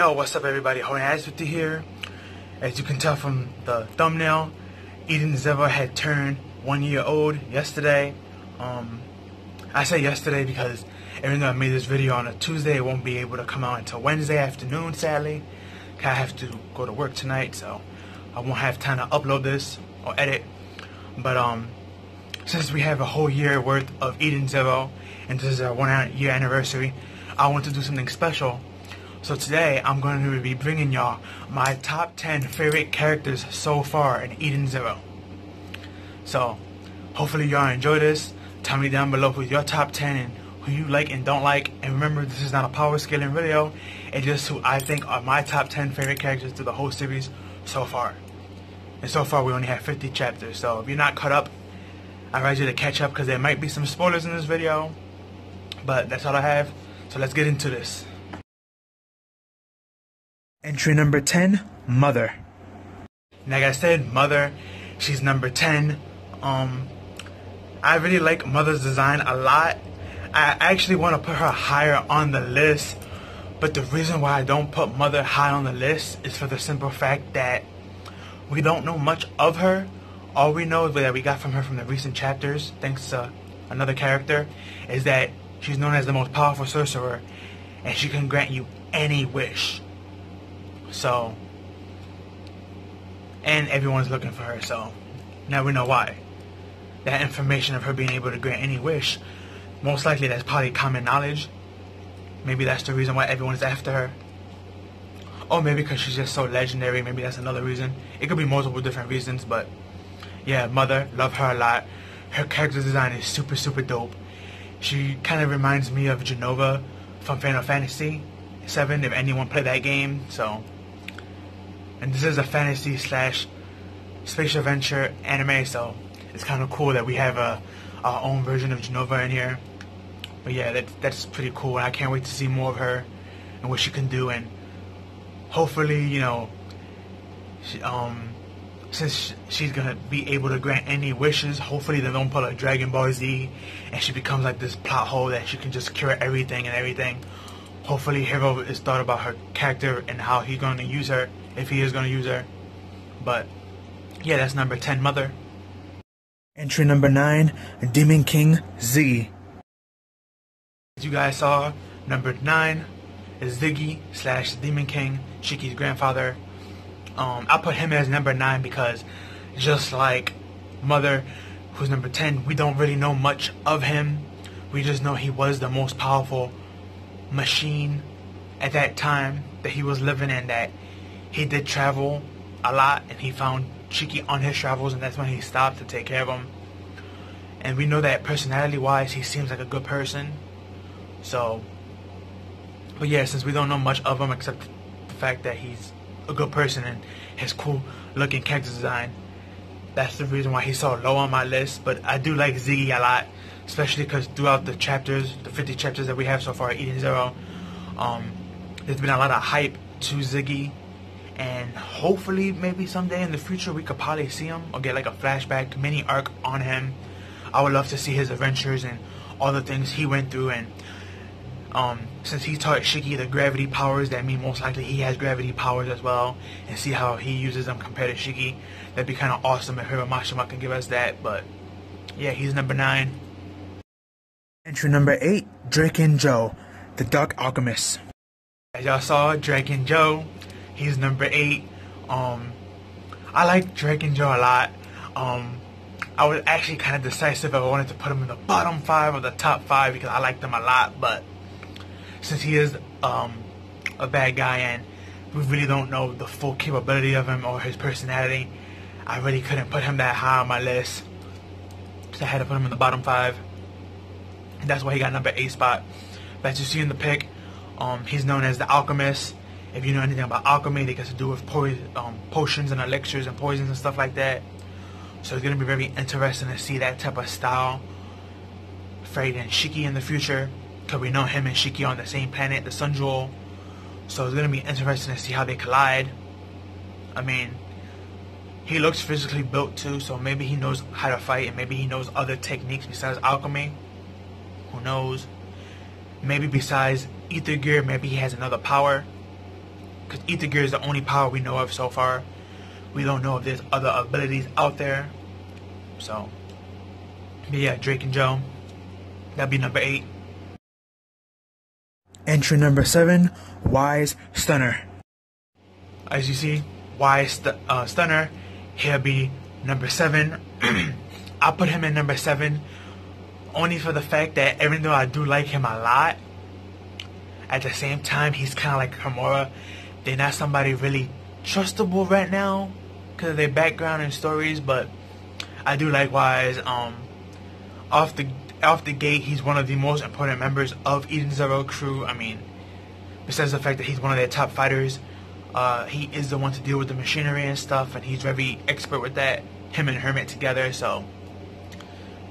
Yo, what's up everybody, Himura here. As you can tell from the thumbnail, Eden Zero had turned 1 year old yesterday. I say yesterday because even though I made this video on a Tuesday, it won't be able to come out until Wednesday afternoon, sadly. I have to go to work tonight, so I won't have time to upload this or edit. But since we have a whole year worth of Eden Zero, and this is our 1 year anniversary, I want to do something special. So today I'm going to be bringing y'all my top 10 favorite characters so far in Eden Zero. So hopefully y'all enjoy this. Tell me down below who's your top 10 and who you like and don't like. And remember, this is not a power scaling video. It's just who I think are my top 10 favorite characters through the whole series so far. And so far we only have 50 chapters. So if you're not caught up, I advise you to catch up because there might be some spoilers in this video. But that's all I have. So let's get into this. Entry number 10, Mother. Like I said, Mother, she's number 10. I really like Mother's design a lot. I actually want to put her higher on the list, but the reason why I don't put Mother high on the list is for the simple fact that we don't know much of her. All we know that we got from her from the recent chapters, thanks to another character, is that she's known as the most powerful sorcerer, and she can grant you any wish. So, and everyone's looking for her, so now we know why. That information of her being able to grant any wish, most likely that's probably common knowledge. Maybe that's the reason why everyone's after her. Or maybe because she's just so legendary, maybe that's another reason. It could be multiple different reasons, but yeah, Mother, love her a lot. Her character design is super dope. She kind of reminds me of Genova from Final Fantasy VII, if anyone played that game, so. And this is a fantasy slash space adventure anime, so it's kind of cool that we have our own version of Genova in here. But yeah, that's pretty cool, and I can't wait to see more of her and what she can do. And hopefully, you know, since she's gonna be able to grant any wishes, hopefully they don't pull a Dragon Ball Z and she becomes like this plot hole that she can just cure everything and everything. Hopefully Hero is thought about her character and how he's going to use her, if he is going to use her. But yeah, that's number 10, Mother. Entry number 9, Demon King Z. As you guys saw, number 9 is Ziggy / Demon King, Shiki's grandfather. I put him as number 9 because just like Mother, who's number 10, we don't really know much of him. We just know he was the most powerful machine at that time that he was living in, that he did travel a lot and he found Shiki on his travels, and that's when he stopped to take care of him. And we know that personality wise he seems like a good person. So, but yeah, since we don't know much of him except the fact that he's a good person and his cool looking character design, that's the reason why he's so low on my list. But I do like Ziggy a lot, especially because throughout the chapters, the 50 chapters that we have so far at Eden Zero, there's been a lot of hype to Ziggy, and hopefully maybe someday in the future we could probably see him or get like a flashback mini arc on him. I would love to see his adventures and all the things he went through, and since he taught Shiki the gravity powers, that means most likely he has gravity powers as well, and see how he uses them compared to Shiki. That'd be kind of awesome if Hiro Mashima can give us that. But yeah, he's number 9. Entry number 8, Drake and Joe, the Dark Alchemist. As y'all saw, Drake and Joe, he's number 8. I like Drake and Joe a lot. I was actually kind of decisive if I wanted to put him in the bottom 5 or the top 5 because I like them a lot, but since he is a bad guy and we really don't know the full capability of him or his personality, I really couldn't put him that high on my list. So I had to put him in the bottom 5. And that's why he got number 8 spot. But as you see in the pic, he's known as the Alchemist. If you know anything about alchemy, they got to do with potions and elixirs and poisons and stuff like that. So it's going to be very interesting to see that type of style Fate and Shiki in the future, because we know him and Shiki on the same planet, the Sun Jewel. So it's going to be interesting to see how they collide. I mean, he looks physically built too, so maybe he knows how to fight, and maybe he knows other techniques besides alchemy. Who knows? Maybe besides ether gear, maybe he has another power. because Ether Gear is the only power we know of so far. We don't know if there's other abilities out there. So, but yeah, Drake and Joe. That'd be number 8. Entry number 7, Wise Stunner. As you see, Wise Stunner, he'll be number 7. I'll put him in number 7 only for the fact that even though I do like him a lot, at the same time he's kind of like Himura. They're not somebody really trustable right now because of their background and stories, but I do like Wise. Off the gate, he's one of the most important members of Eden Zero crew. I mean, besides the fact that he's one of their top fighters, he is the one to deal with the machinery and stuff, and he's very expert with that. Him and Hermit together, so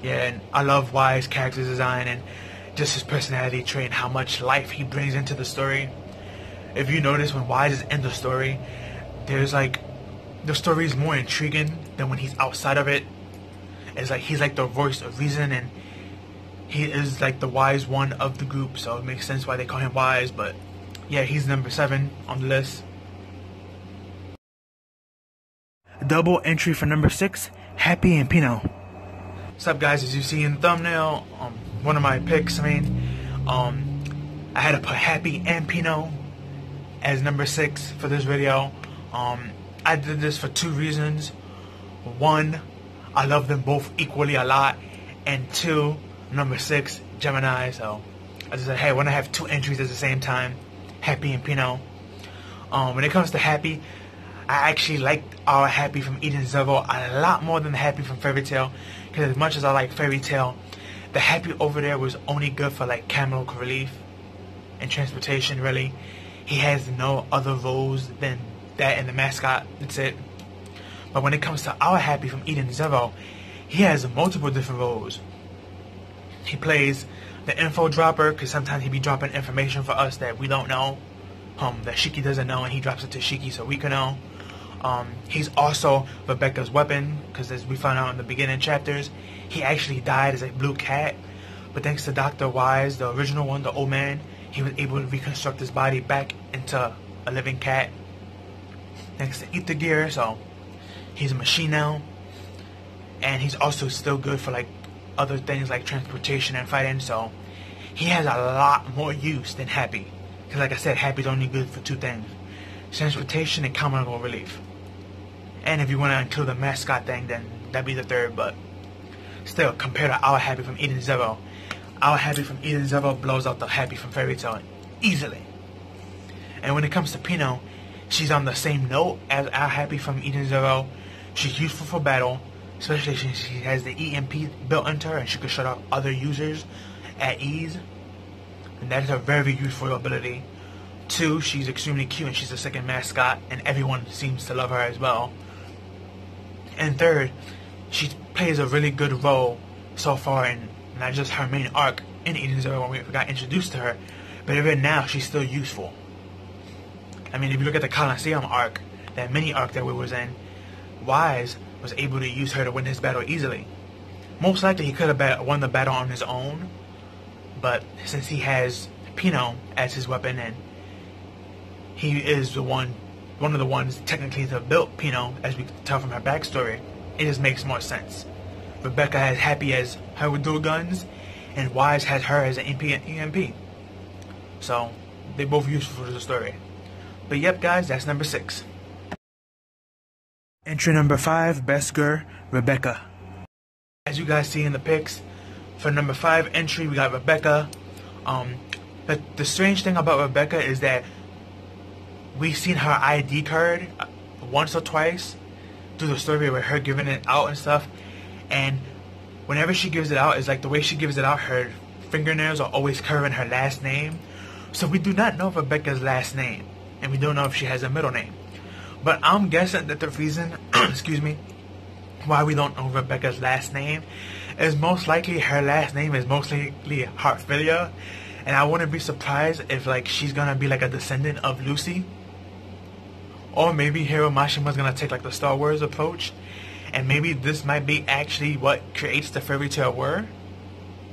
yeah. And I love Wise character design and just his personality trait and how much life he brings into the story. If you notice, when Wise is in the story, there's like, the story is more intriguing than when he's outside of it. It's like he's like the voice of reason, and he is like the wise one of the group, so it makes sense why they call him Wise. But yeah, he's number 7 on the list. Double entry for number 6, Happy and Pino. What's up, guys? As you see in the thumbnail, one of my picks, I had to put Happy and Pino as number 6 for this video. I did this for 2 reasons. 1, I love them both equally a lot, and 2, number 6, Gemini. So I just said, hey, when I have 2 entries at the same time, Happy and Pino. When it comes to Happy, I actually liked our Happy from Eden Zero a lot more than the Happy from Fairy Tail, because as much as I like Fairy Tail, the Happy over there was only good for like camel relief and transportation. Really, he has no other roles than that and the mascot. That's it. But when it comes to our Happy from Eden Zero, he has multiple different roles. He plays the info dropper, because sometimes he be dropping information for us that we don't know, that Shiki doesn't know, and he drops it to Shiki so we can know. He's also Rebecca's weapon, because as we found out in the beginning chapters, he actually died as a blue cat, but thanks to Dr. Wise, the original one, the old man, he was able to reconstruct his body back into a living cat thanks to Ether Gear. So he's a machine now, and he's also still good for like other things like transportation and fighting. So he has a lot more use than Happy, because like I said, Happy's only good for 2 things: transportation and common relief. And if you want to include the mascot thing, then that'd be the 3rd. But still, compared to our Happy from Eden Zero, our Happy from Eden Zero blows out the Happy from Fairy Tail easily. And when it comes to Pino, she's on the same note as our Happy from Eden Zero. She's useful for battle, especially since she has the EMP built into her, and she can shut off other users at ease. And that is a very useful ability. 2, she's extremely cute, and she's a 2nd mascot, and everyone seems to love her as well. And 3rd, she plays a really good role so far in not just her main arc in Eden Zero when we got introduced to her, but even now she's still useful. I mean, if you look at the Coliseum arc, that mini arc that we was in, Wise was able to use her to win his battle easily. Most likely he could have won the battle on his own, but since he has Pino as his weapon, and he is one of the ones technically to have built Pino, as we can tell from her backstory, it just makes more sense. Rebecca has Happy as her with dual guns, and Wise has her as an EMP. So they're both useful for the story. But yep, guys, that's number 6. Entry number 5, Beskar, Rebecca. As you guys see in the pics, for number 5 entry, we got Rebecca. The strange thing about Rebecca is that we've seen her ID card once or twice through the story with her giving it out and stuff. And whenever she gives it out, it's like the way she gives it out, her fingernails are always curving her last name. So we do not know Rebecca's last name, and we don't know if she has a middle name. But I'm guessing that the reason, excuse me, why we don't know Rebecca's last name is most likely her last name is mostly Heartfilia, and I wouldn't be surprised if like she's gonna be like a descendant of Lucy, or maybe Hiro Mashima's gonna take like the Star Wars approach, and maybe this might be actually what creates the Fairy Tail War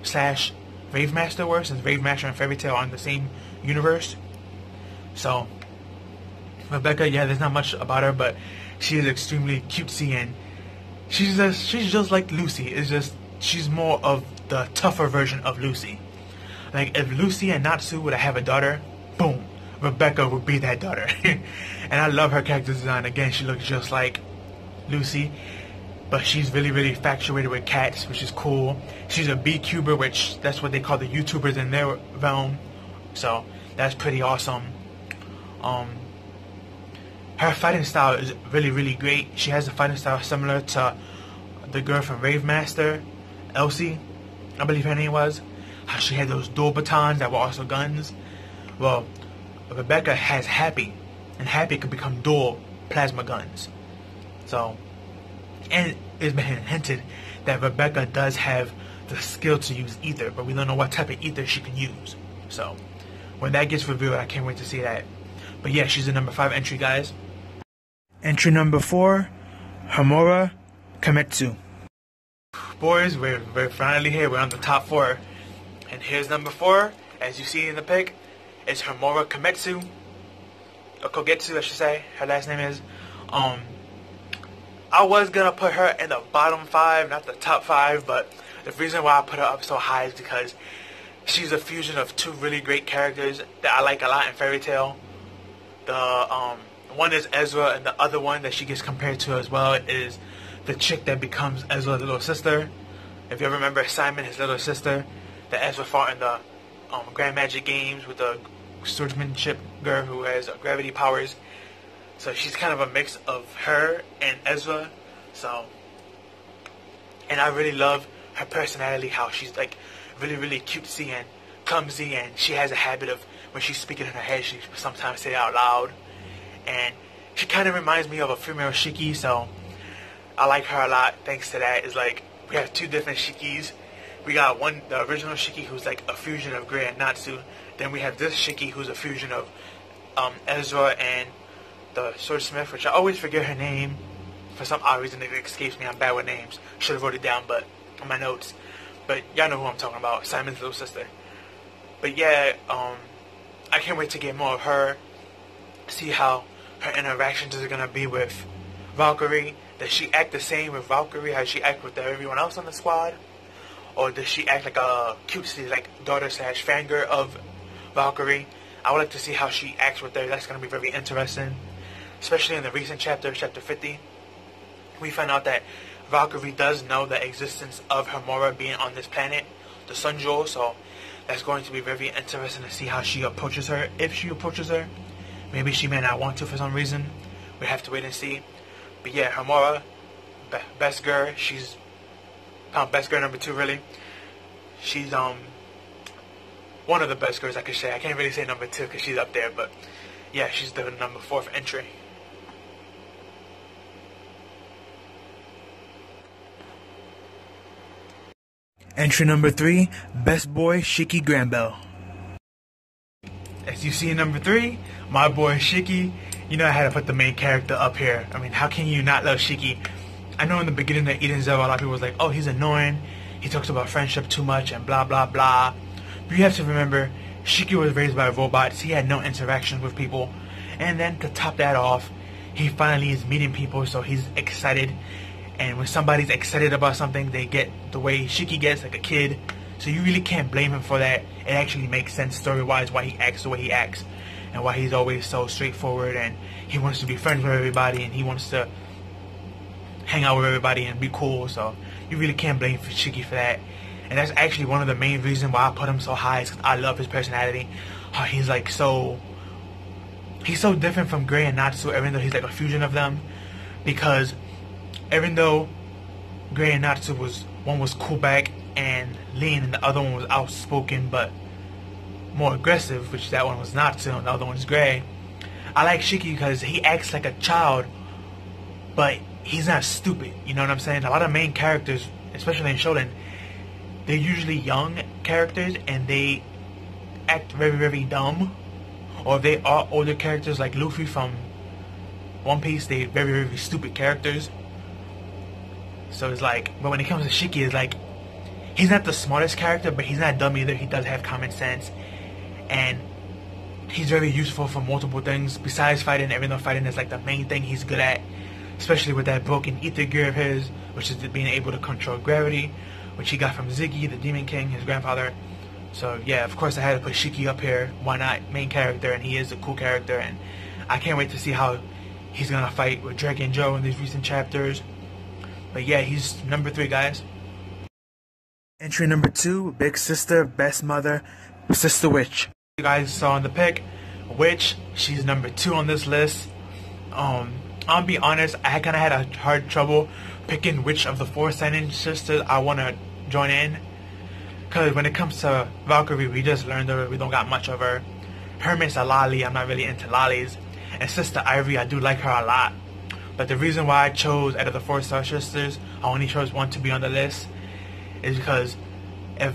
slash Rave Master War, since Rave Master and Fairy Tail are in the same universe. So Rebecca, yeah, there's not much about her, but she is extremely cutesy, and she's just like Lucy. It's just she's more of the tougher version of Lucy. Like if Lucy and Natsu would have a daughter, boom, Rebecca would be that daughter. And I love her character design. Again, she looks just like Lucy, but she's really infatuated with cats, which is cool. She's a B-cuber, which that's what they call the YouTubers in their realm. So that's pretty awesome. Her fighting style is really great. She has a fighting style similar to the girl from Rave Master, Elsie, I believe her name was. How she had those dual batons that were also guns. Well, Rebecca has Happy, and Happy could become dual plasma guns. So, and it's been hinted that Rebecca does have the skill to use ether, but we don't know what type of ether she can use. So, when that gets revealed, I can't wait to see that. But yeah, she's the number 5 entry, guys. Entry number 4, Himura Kametsu. Boys, we're finally here. We're on the top 4. And here's number 4, as you see in the pic, is Himura Kametsu. Or Kogetsu, I should say. Her last name is. I was gonna put her in the bottom 5, not the top 5, but the reason why I put her up so high is because she's a fusion of 2 really great characters that I like a lot in Fairy Tail. The one is Ezra, and the other one that she gets compared to as well is the chick that becomes Ezra's little sister. If you ever remember Simon, his little sister, that Ezra fought in the Grand Magic Games with the swordsmanship girl who has gravity powers. So she's kind of a mix of her and Ezra. So, and I really love her personality, how she's like really cutesy and clumsy, and she has a habit of when she's speaking in her head, she sometimes say it out loud. And she kind of reminds me of a female Shiki, so I like her a lot. Thanks to that, it's like we have 2 different Shikis. We got one, the original Shiki, who's like a fusion of Grey and Natsu. Then we have this Shiki, who's a fusion of Ezra and the swordsmith, which I always forget her name. For some odd reason, it escapes me. I'm bad with names. Should have wrote it down, but on my notes. But y'all know who I'm talking about, Simon's little sister. But yeah, I can't wait to get more of her. See how her interactions are gonna be with Valkyrie. Does she act the same with Valkyrie as she act with everyone else on the squad? Or does she act like a cutesy, like daughter/fangirl of Valkyrie? I would like to see how she acts with her. That's gonna be very interesting. Especially in the recent chapter, chapter 50. We find out that Valkyrie does know the existence of Himura being on this planet, the Sun Jewel, so that's going to be very interesting to see how she approaches her, if she approaches her. Maybe she may not want to for some reason. We have to wait and see. But yeah, Himura, best girl. She's best girl number 2, really. She's one of the best girls, I could say. I can't really say number 2 because she's up there, but yeah, she's the number 4th entry. Entry number 3, Best Boy Shiki Granbell. As you see in number 3, my boy Shiki. You know I had to put the main character up here. I mean, how can you not love Shiki? I know in the beginning of Eden Zero, a lot of people was like, oh, he's annoying. He talks about friendship too much and blah, blah, blah. But you have to remember, Shiki was raised by robots. He had no interaction with people. And then to top that off, he finally is meeting people, so he's excited. And when somebody's excited about something, they get the way Shiki gets, like a kid. So you really can't blame him for that. It actually makes sense story-wise why he acts the way he acts. And why he's always so straightforward, and he wants to be friends with everybody, and he wants to hang out with everybody and be cool. So you really can't blame Shiki for that. And that's actually one of the main reasons why I put him so high, is 'cause I love his personality. How he's like he's so different from Grey and Natsu, even though he's like a fusion of them. Because even though Grey and Natsu one was cool back and lean, and the other one was outspoken but more aggressive, which that one was Natsu and the other one is Grey. I like Shiki because he acts like a child, but he's not stupid. You know what I'm saying? A lot of main characters, especially in Shonen, they're usually young characters and they act very dumb. Or if they are older characters like Luffy from One Piece, they're very stupid characters. So it's like, but when it comes to Shiki, it's like, he's not the smartest character, but he's not dumb either. He does have common sense. And he's very useful for multiple things besides fighting, even though fighting is like the main thing he's good at, especially with that broken ether gear of his, which is being able to control gravity, which he got from Ziggy, the Demon King, his grandfather. So yeah, of course I had to put Shiki up here. Why not? Main character, and he is a cool character, and I can't wait to see how he's gonna fight with Drake and Joe in these recent chapters. But yeah, he's number 3, guys. Entry number 2, Big Sister, Best Mother, Sister Witch. You guys saw in the pick, Witch, she's number 2 on this list. I'll be honest, I kind of had a hard trouble picking which of the 4 Seinen sisters I want to join in. Because when it comes to Valkyrie, we just learned her, we don't got much of her. Hermit's a lolly, I'm not really into lollies. And Sister Ivory, I do like her a lot. But the reason why I chose, out of the 4 Star Sisters, I only chose 1 to be on the list, is because if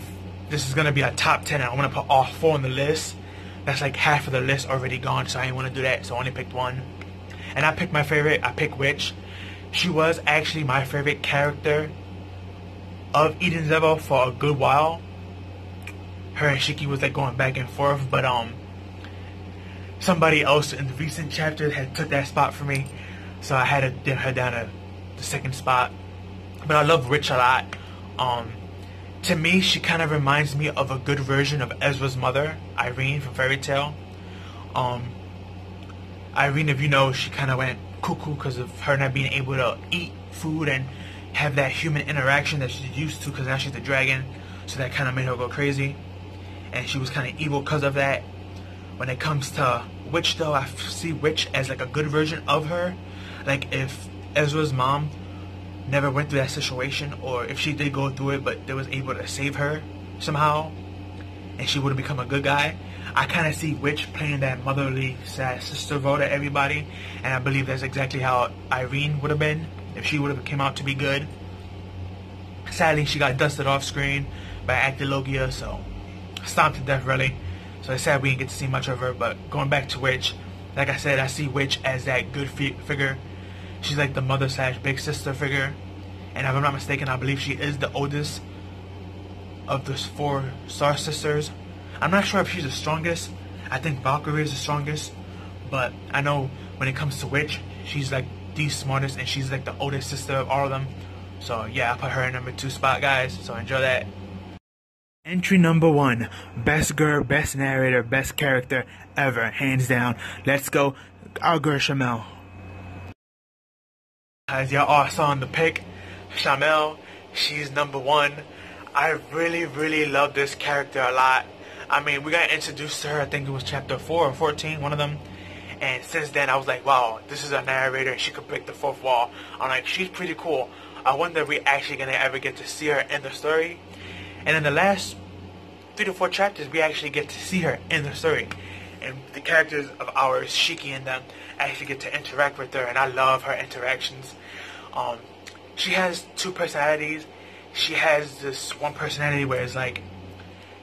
this is going to be a top 10 and I want to put all 4 on the list, that's like half of the list already gone, so I didn't want to do that, so I only picked 1. And I picked my favorite, I picked Witch. She was actually my favorite character of Eden Zero for a good while. Her and Shiki was like going back and forth, but somebody else in the recent chapters had took that spot for me, so I had to dim her down to the 2nd spot. But I love Witch a lot. To me, she kind of reminds me of a good version of Ezra's mother, Irene from Fairy Tail. Irene, if you know, she kind of went cuckoo because of her not being able to eat food and have that human interaction that she's used to, because now she's a dragon, so that kind of made her go crazy. And she was kind of evil because of that. When it comes to Witch, though, I see Witch as like a good version of her. Like if Ezra's mom never went through that situation, or if she did go through it but they was able to save her somehow and she would have become a good guy, I kind of see Witch playing that motherly sad sister role to everybody, and I believe that's exactly how Irene would have been if she would have came out to be good. Sadly, she got dusted off screen by Actilogia, so stomped to death really. So it's sad we didn't get to see much of her. But going back to Witch, like I said, I see Witch as that good figure. She's like the mother / big sister figure, and if I'm not mistaken, I believe she is the oldest of the 4 Star Sisters. I'm not sure if she's the strongest. I think Valkyrie is the strongest, but I know when it comes to Witch, she's like the smartest, and she's like the oldest sister of all of them. So yeah, I put her in number 2 spot, guys, so enjoy that. Entry number 1, best girl, best narrator, best character ever, hands down. Let's go, our girl Chanelle. As y'all all saw in the pick, Chanelle, she's number 1. I really love this character a lot. I mean, we got introduced to her, I think it was chapter 4 or 14, one of them. And since then, I was like, wow, this is a narrator and she could break the 4th wall. I'm like, she's pretty cool. I wonder if we actually gonna ever get to see her in the story. And in the last 3 to 4 chapters, we actually get to see her in the story. And the characters of ours, Shiki and them, actually get to interact with her, and I love her interactions. She has 2 personalities. She has this one personality where it's like,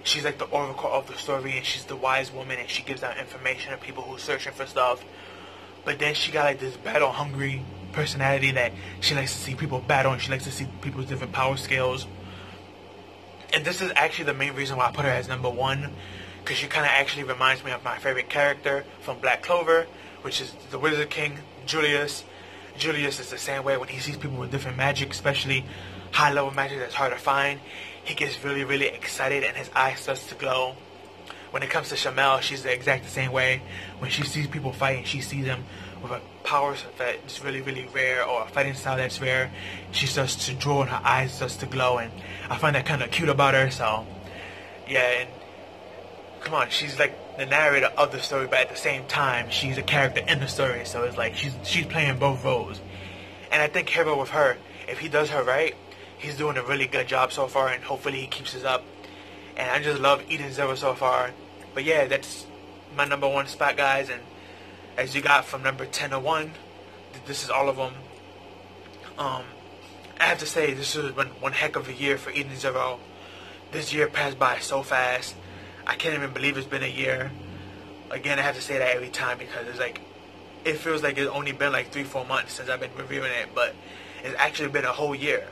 she's like the oracle of the story, and she's the wise woman, and she gives out information to people who are searching for stuff. But then she got like this battle-hungry personality that she likes to see people battle, and she likes to see people's different power scales. And this is actually the main reason why I put her as number 1, because she kind of actually reminds me of my favorite character from Black Clover, which is the Wizard King, Julius. Julius is the same way when he sees people with different magic, especially high-level magic that's hard to find. He gets really excited and his eyes starts to glow. When it comes to Chanelle, she's the exact same way. When she sees people fighting, she sees them with a power that's really rare, or a fighting style that's rare. She starts to draw and her eyes starts to glow, and I find that kind of cute about her. So yeah, and come on, she's like the narrator of the story, but at the same time, she's a character in the story. So it's like she's playing both roles. And I think Hero with her, if he does her right, he's doing a really good job so far, and hopefully he keeps this up. And I just love Eden Zero so far. But yeah, that's my number 1 spot, guys. And as you got from number 10 to 1, this is all of them. I have to say, this was one heck of a year for Eden Zero. This year passed by so fast. I can't even believe it's been a year. Again, I have to say that every time, because it's like, it feels like it's only been like 3-4 months since I've been reviewing it, but it's actually been a whole year.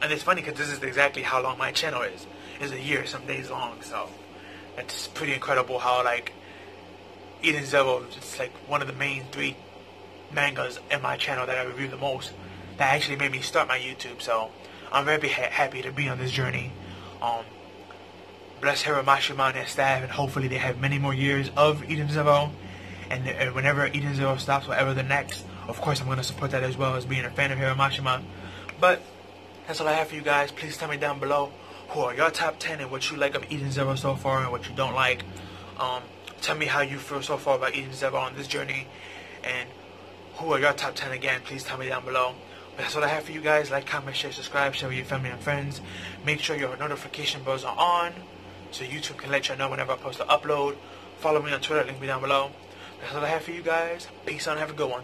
And it's funny because this is exactly how long my channel is. It's a year, some days long, so it's pretty incredible how like Eden Zero is like one of the main 3 mangas in my channel that I review the most. That actually made me start my YouTube, so I'm very happy to be on this journey. Bless Hiramashima and his staff, and hopefully they have many more years of Eden Zero. And whenever Eden Zero stops, whatever the next, of course I'm going to support that as well as being a fan of Hiramashima. But that's all I have for you guys. Please tell me down below who are your top 10 and what you like of Eden Zero so far and what you don't like. Tell me how you feel so far about Eden Zero on this journey, and who are your top 10 again. Please tell me down below. But that's all I have for you guys. Like, comment, share, subscribe, share with your family and friends. Make sure your notification bells are on so YouTube can let you know whenever I post an upload. Follow me on Twitter, link me down below. That's all I have for you guys. Peace out and have a good one.